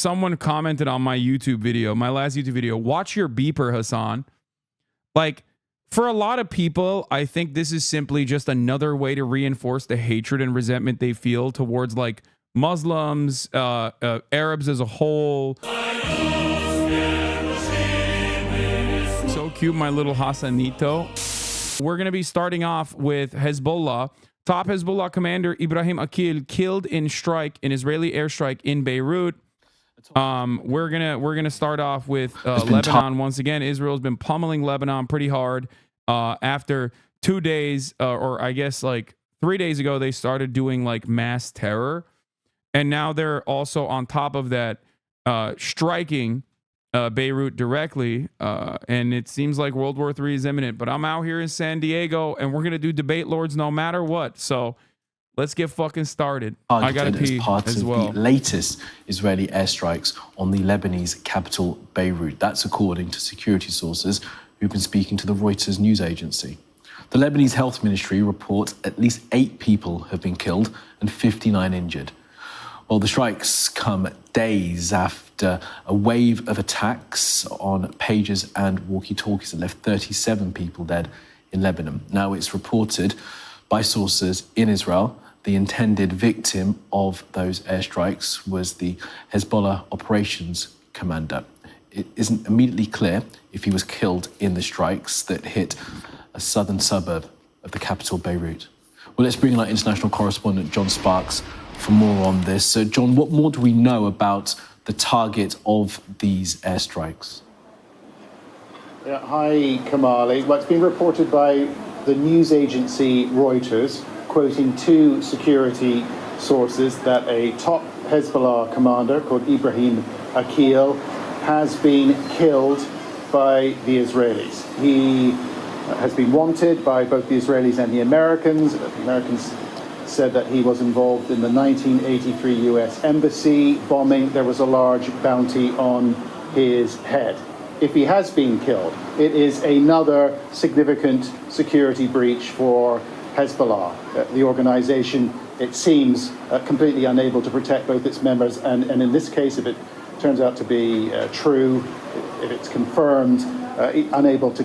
someone commented on my YouTube video, my last YouTube video, watch your beeper, Hassan. Like, for a lot of people, I think this is simply just another way to reinforce the hatred and resentment they feel towards like Muslims, Arabs as a whole. So cute, my little Hasanito. We're going to be starting off with Hezbollah. Top Hezbollah commander Ibrahim Akil killed in Israeli airstrike in Beirut. We're gonna start off with Lebanon once again. Israel's been pummeling Lebanon pretty hard. After 2 days, or I guess like 3 days ago, they started doing like mass terror, and now they're also on top of that striking Beirut directly. And it seems like World War III is imminent. But I'm out here in San Diego, and we're gonna do debate lords no matter what. So let's get fucking started. I gotta pee as well. The latest Israeli airstrikes on the Lebanese capital, Beirut. That's according to security sources who've been speaking to the Reuters news agency. The Lebanese Health Ministry reports at least 8 people have been killed and 59 injured. Well, the strikes come days after a wave of attacks on pagers and walkie-talkies that left 37 people dead in Lebanon. Now, it's reported by sources in Israel the intended victim of those airstrikes was the Hezbollah operations commander. It isn't immediately clear if he was killed in the strikes that hit a southern suburb of the capital, Beirut. Well, let's bring in our international correspondent, John Sparks, for more on this. So, John, what more do we know about the target of these airstrikes? Yeah, hi, Kamali. Well, it's been reported by the news agency Reuters, quoting 2 security sources, that a top Hezbollah commander called Ibrahim Akil has been killed by the Israelis. He has been wanted by both the Israelis and the Americans. The Americans said that he was involved in the 1983 US embassy bombing. There was a large bounty on his head. If he has been killed, it is another significant security breach for Hezbollah. The organization, it seems, completely unable to protect both its members, and in this case, if it turns out to be true, if it's confirmed, unable to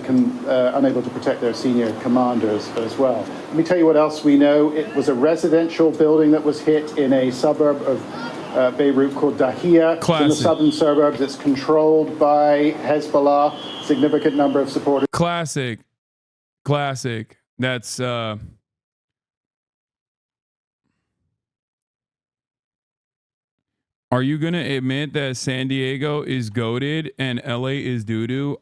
protect their senior commanders as well. Let me tell you what else we know. It was a residential building that was hit in a suburb of Beirut called Dahia. In the southern suburbs. It's controlled by Hezbollah. Significant number of supporters. Classic. That's Are you gonna admit that San Diego is goated and LA is doo-doo?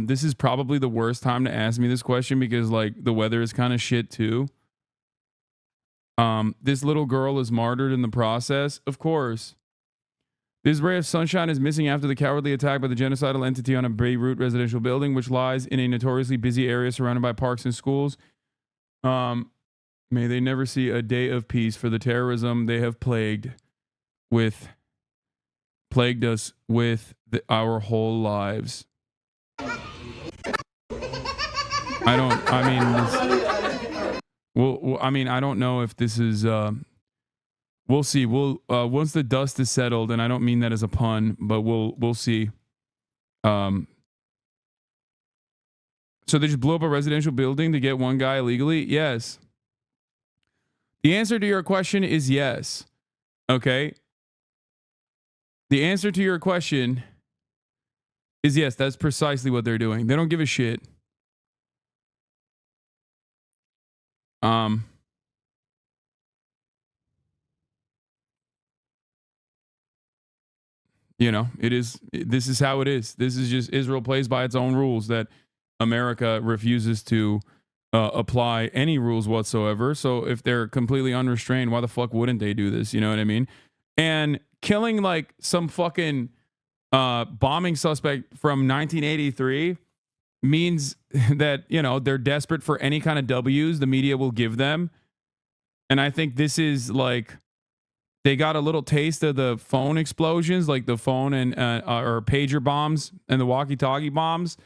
This is probably the worst time to ask me this question because like the weather is kind of shit too. This little girl is martyred in the process, of course. This ray of sunshine is missing after the cowardly attack by the genocidal entity on a Beirut residential building, which lies in a notoriously busy area surrounded by parks and schools. May they never see a day of peace for the terrorism they have plagued us with our whole lives. I don't know if this is we'll see. We'll once the dust is settled, and I don't mean that as a pun, but we'll see. So they just blew up a residential building to get one guy illegally? Yes. The answer to your question is yes. Okay. The answer to your question is yes. That's precisely what they're doing. They don't give a shit. You know, this is how it is. This is just Israel plays by its own rules that America refuses to apply any rules whatsoever. So if they're completely unrestrained, why the fuck wouldn't they do this? You know what I mean? And killing like some fucking bombing suspect from 1983 means that, you know, they're desperate for any kind of W's the media will give them. And I think this is like, they got a little taste of the phone explosions, like the phone and or pager bombs and the walkie-talkie bombs.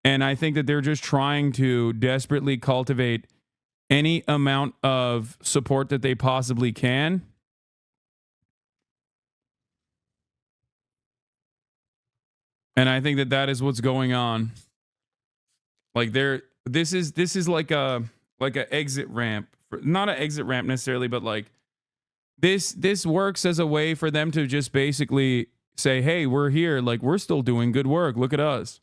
And I think that they're just trying to desperately cultivate any amount of support that they possibly can. And I think that that is what's going on. Like this is like a exit ramp, not an exit ramp necessarily, but like this works as a way for them to just basically say, hey, we're here, like we're still doing good work. Look at us.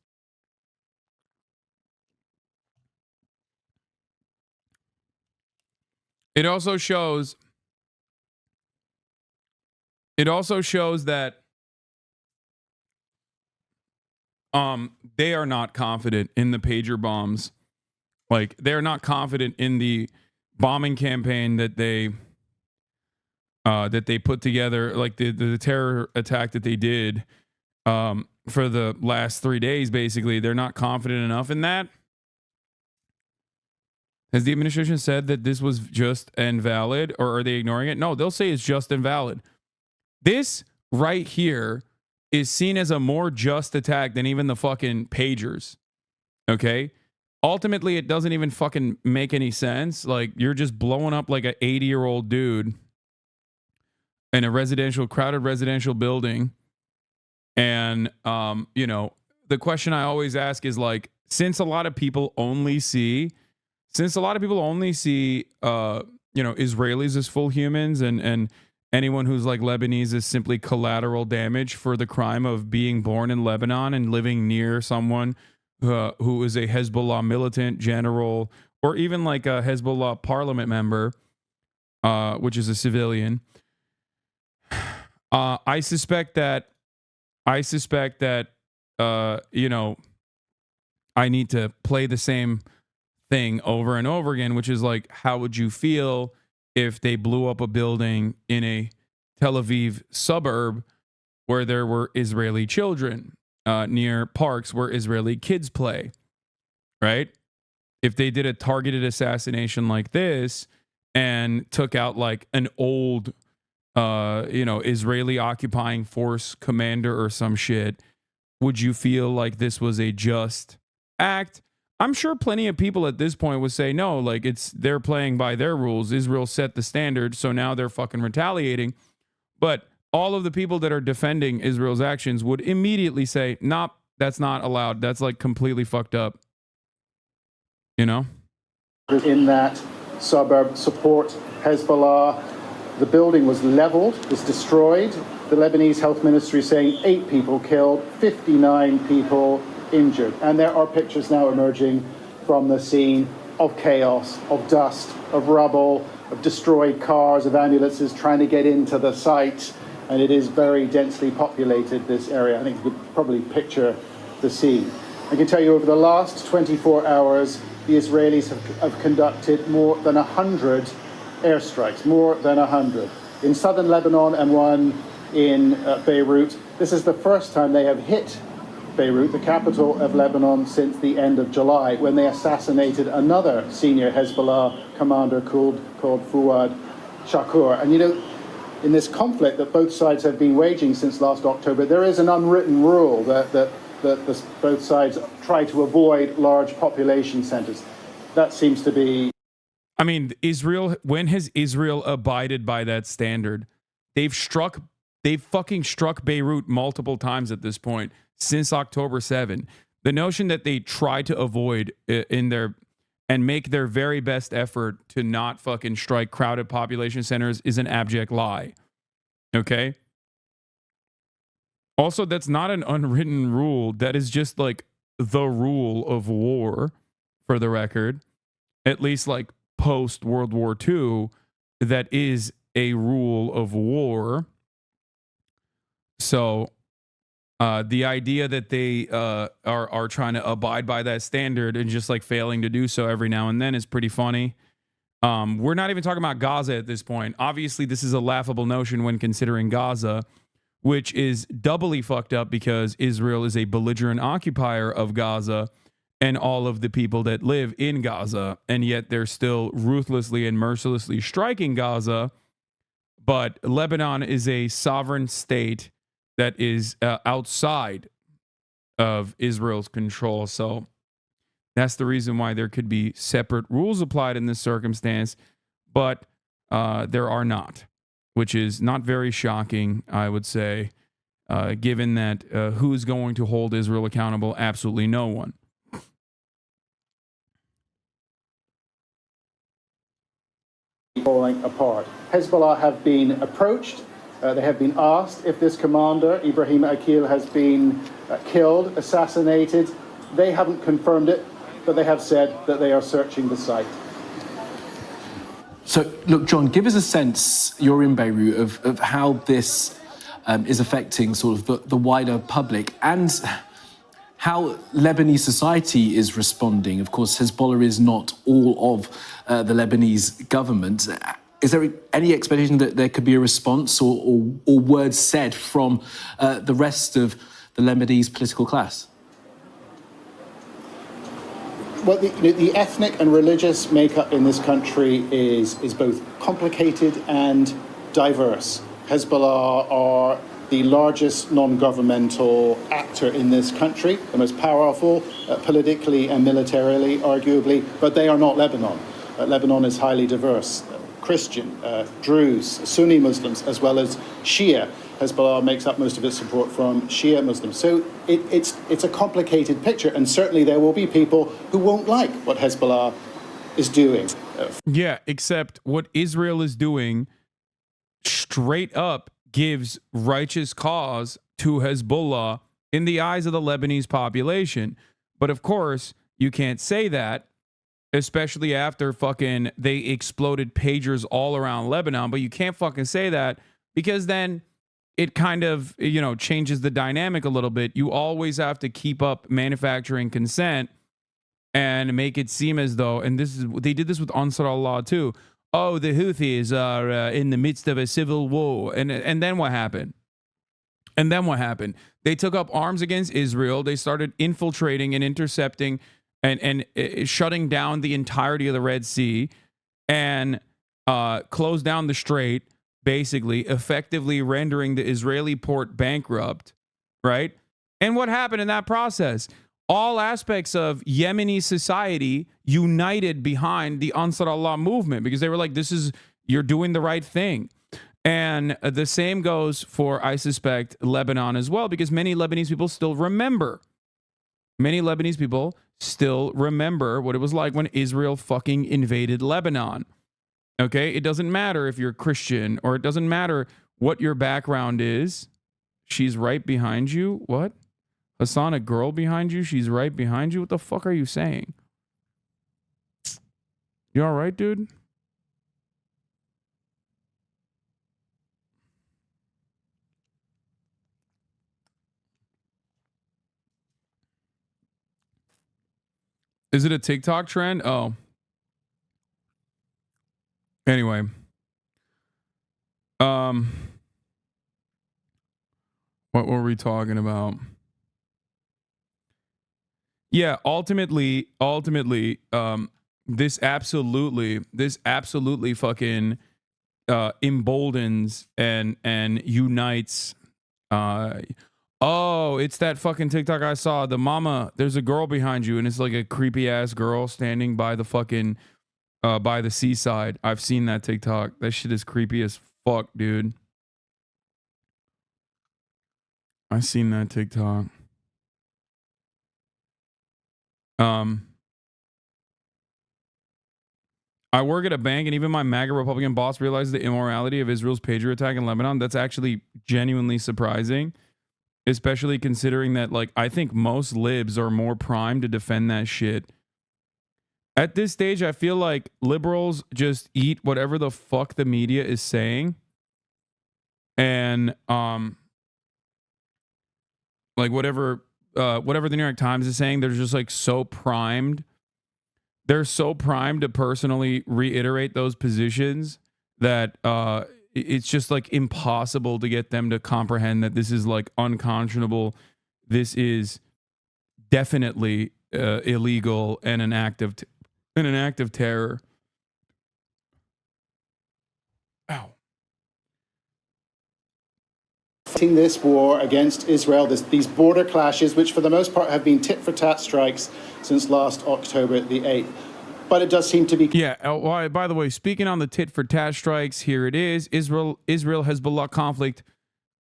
It also shows that they are not confident in the pager bombs. Like they're not confident in the bombing campaign that they put together, like the terror attack that they did for the last 3 days. Basically, they're not confident enough in that. Has the administration said that this was just and valid, or are they ignoring it? No, they'll say it's just and valid. This right here is seen as a more just attack than even the fucking pagers. Okay? Ultimately, it doesn't even fucking make any sense. Like, you're just blowing up like an 80-year-old dude in a crowded residential building. And, the question I always ask is like, since a lot of people only see Israelis as full humans and anyone who's like Lebanese is simply collateral damage for the crime of being born in Lebanon and living near someone who is a Hezbollah militant general, or even like a Hezbollah parliament member, which is a civilian. I suspect that I need to play the same thing over and over again, which is like, how would you feel if they blew up a building in a Tel Aviv suburb where there were Israeli children near parks where Israeli kids play, right? If they did a targeted assassination like this and took out like an old, Israeli occupying force commander or some shit, would you feel like this was a just act? I'm sure plenty of people at this point would say no, like they're playing by their rules. Israel set the standard, so now they're fucking retaliating. But all of the people that are defending Israel's actions would immediately say, "Nah, that's not allowed. That's like completely fucked up." You know? In that suburb support Hezbollah. The building was leveled, was destroyed. The Lebanese health ministry saying 8 people killed, 59 people injured. And there are pictures now emerging from the scene of chaos, of dust, of rubble, of destroyed cars, of ambulances trying to get into the site. And it is very densely populated, this area. I think you could probably picture the scene. I can tell you over the last 24 hours, the Israelis have conducted more than 100 airstrikes, more than 100. In southern Lebanon and one in Beirut. This is the first time they have hit Beirut, the capital of Lebanon, since the end of July, when they assassinated another senior Hezbollah commander called Fuad Shakur. And in this conflict that both sides have been waging since last October, there is an unwritten rule that both sides try to avoid large population centers. That seems to be... I mean, when has Israel abided by that standard? They've fucking struck Beirut multiple times at this point since October 7. The notion that they try to avoid and make their very best effort to not fucking strike crowded population centers is an abject lie. Okay? Also, that's not an unwritten rule. That is just like the rule of war, for the record. At least like post World War II, that is a rule of war. So the idea that they are trying to abide by that standard and just like failing to do so every now and then is pretty funny. We're not even talking about Gaza at this point. Obviously, this is a laughable notion when considering Gaza, which is doubly fucked up because Israel is a belligerent occupier of Gaza and all of the people that live in Gaza, and yet they're still ruthlessly and mercilessly striking Gaza. But Lebanon is a sovereign state that is outside of Israel's control. So that's the reason why there could be separate rules applied in this circumstance, but there are not, which is not very shocking, I would say. given that who's going to hold Israel accountable? Absolutely no one. Falling apart. Hezbollah have been approached. They have been asked if this commander, Ibrahim Akil, has been killed, assassinated. They haven't confirmed it, but they have said that they are searching the site. So, look, John, give us a sense, you're in Beirut, of how this is affecting sort of the wider public and how Lebanese society is responding. Of course, Hezbollah is not all of the Lebanese government. Is there any expectation that there could be a response or words said from the rest of the Lebanese political class? Well, the ethnic and religious makeup in this country is both complicated and diverse. Hezbollah are the largest non-governmental actor in this country, the most powerful politically and militarily, arguably, but they are not Lebanon. Lebanon is highly diverse. Christian, Druze, Sunni Muslims, as well as Shia. Hezbollah makes up most of its support from Shia Muslims. So it's a complicated picture, and certainly there will be people who won't like what Hezbollah is doing. Yeah, except what Israel is doing straight up gives righteous cause to Hezbollah in the eyes of the Lebanese population. But of course, you can't say that, especially after fucking they exploded pagers all around Lebanon. But you can't fucking say that because then it kind of, changes the dynamic a little bit. You always have to keep up manufacturing consent and make it seem as though, and they did this with Ansar Allah too. Oh, the Houthis are in the midst of a civil war. And then what happened? And then what happened? They took up arms against Israel. They started infiltrating and intercepting and shutting down the entirety of the Red Sea and closed down the strait, basically, effectively rendering the Israeli port bankrupt, right? And what happened in that process? All aspects of Yemeni society united behind the Ansar Allah movement because they were like, you're doing the right thing. And the same goes for, I suspect, Lebanon as well, because many Lebanese people still remember. Many Lebanese people still remember what it was like when Israel fucking invaded Lebanon. Okay? It doesn't matter if you're Christian or it doesn't matter what your background is. She's right behind you. What? Hassan, a girl behind you? She's right behind you? What the fuck are you saying? You all right, dude? Is it a TikTok trend? Oh. Anyway. What were we talking about? Yeah, ultimately, this absolutely fucking emboldens and unites. Oh, it's that fucking TikTok I saw. The mama, there's a girl behind you, and it's like a creepy ass girl standing by the fucking by the seaside. I've seen that TikTok. That shit is creepy as fuck, dude. I seen that TikTok. I work at a bank, and even my MAGA Republican boss realizes the immorality of Israel's pager attack in Lebanon. That's actually genuinely surprising, especially considering that, like, I think most libs are more primed to defend that shit. At this stage, I feel like liberals just eat whatever the fuck the media is saying, and like whatever the New York Times is saying, they're just like so primed. They're so primed to personally reiterate those positions that it's just like impossible to get them to comprehend that this is like unconscionable. This is definitely illegal and an act of terror. Ow. This war against Israel, these border clashes, which for the most part have been tit-for-tat strikes since last October the 8th. But it does seem to be... Yeah, by the way, speaking on the tit-for-tat strikes, here it is. Israel-Hezbollah conflict.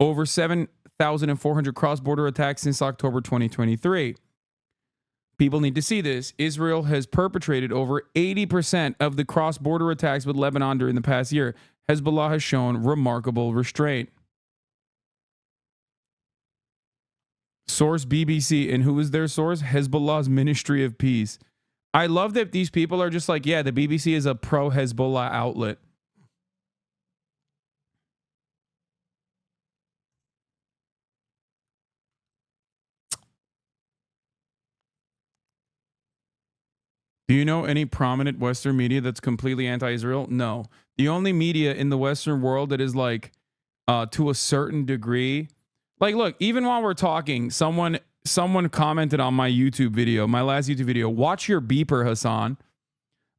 Over 7,000 8,400 cross-border attacks since October 2023. People need to see this. Israel has perpetrated over 80% of the cross-border attacks with Lebanon during the past year. Hezbollah has shown remarkable restraint. Source BBC. And who is their source? Hezbollah's Ministry of Peace. I love that these people are just like, yeah, the BBC is a pro-Hezbollah outlet. Do you know any prominent Western media that's completely anti-Israel? No. The only media in the Western world that is like, to a certain degree, like, look, even while we're talking, someone commented on my YouTube video, my last YouTube video, watch your beeper, Hassan.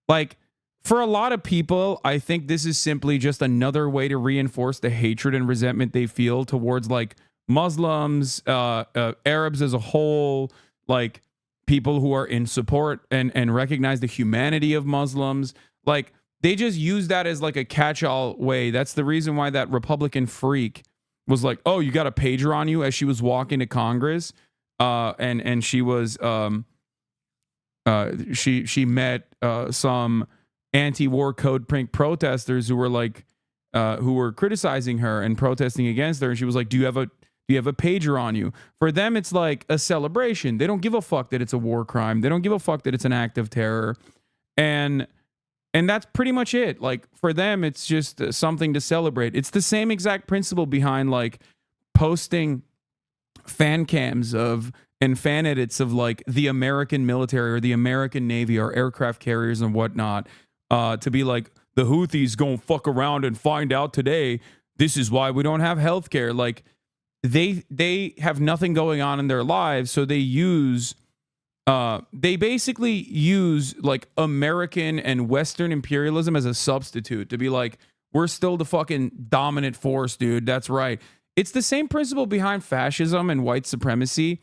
Like, for a lot of people, I think this is simply just another way to reinforce the hatred and resentment they feel towards like Muslims, Arabs as a whole, like people who are in support and recognize the humanity of Muslims. Like, they just use that as like a catch-all way. That's the reason why that Republican freak was like, oh, you got a pager on you, as she was walking to Congress. And she was she met some anti-war code pink protesters who were like who were criticizing her and protesting against her, and she was like, do you have a pager on you? For them, it's like a celebration. They don't give a fuck that it's a war crime. They don't give a fuck that it's an act of terror. And that's pretty much it. Like, for them, it's just something to celebrate. It's the same exact principle behind like posting fan cams of and fan edits of like the American military or the American Navy or aircraft carriers and whatnot, to be like, the Houthis gonna fuck around and find out today. This is why we don't have healthcare. Like, they have nothing going on in their lives, so they basically use like American and Western imperialism as a substitute to be like, we're still the fucking dominant force, dude. That's right. It's the same principle behind fascism and white supremacy.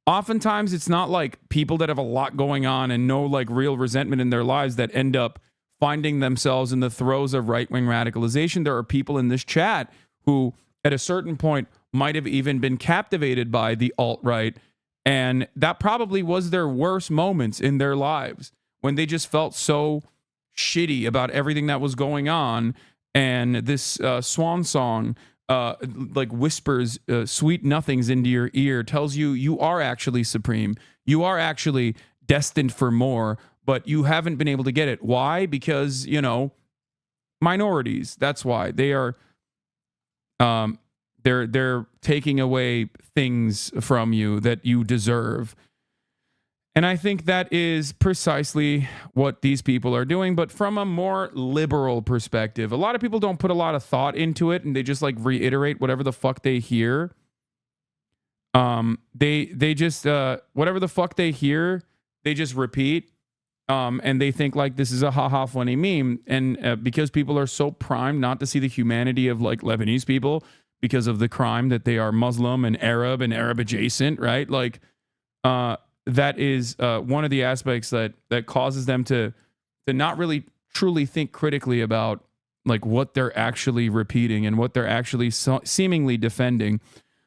Oftentimes, it's not like people that have a lot going on and no like real resentment in their lives that end up finding themselves in the throes of right-wing radicalization. There are people in this chat who, at a certain point, might have even been captivated by the alt-right, and that probably was their worst moments in their lives, when they just felt so shitty about everything that was going on, and this swan song like whispers sweet nothings into your ear, tells you you are actually supreme, you are actually destined for more, but you haven't been able to get it. Why? Because, you know, minorities. That's why. They are they're taking away things from you that you deserve. And I think that is precisely what these people are doing, but from a more liberal perspective. A lot of people don't put a lot of thought into it, and they just like reiterate whatever the fuck they hear. They just whatever the fuck they hear, they just repeat. And they think like this is a haha funny meme. And because people are so primed not to see the humanity of like Lebanese people because of the crime that they are Muslim and Arab adjacent, right? Like, that is one of the aspects that causes them to not really truly think critically about like what they're actually repeating and what they're actually seemingly defending.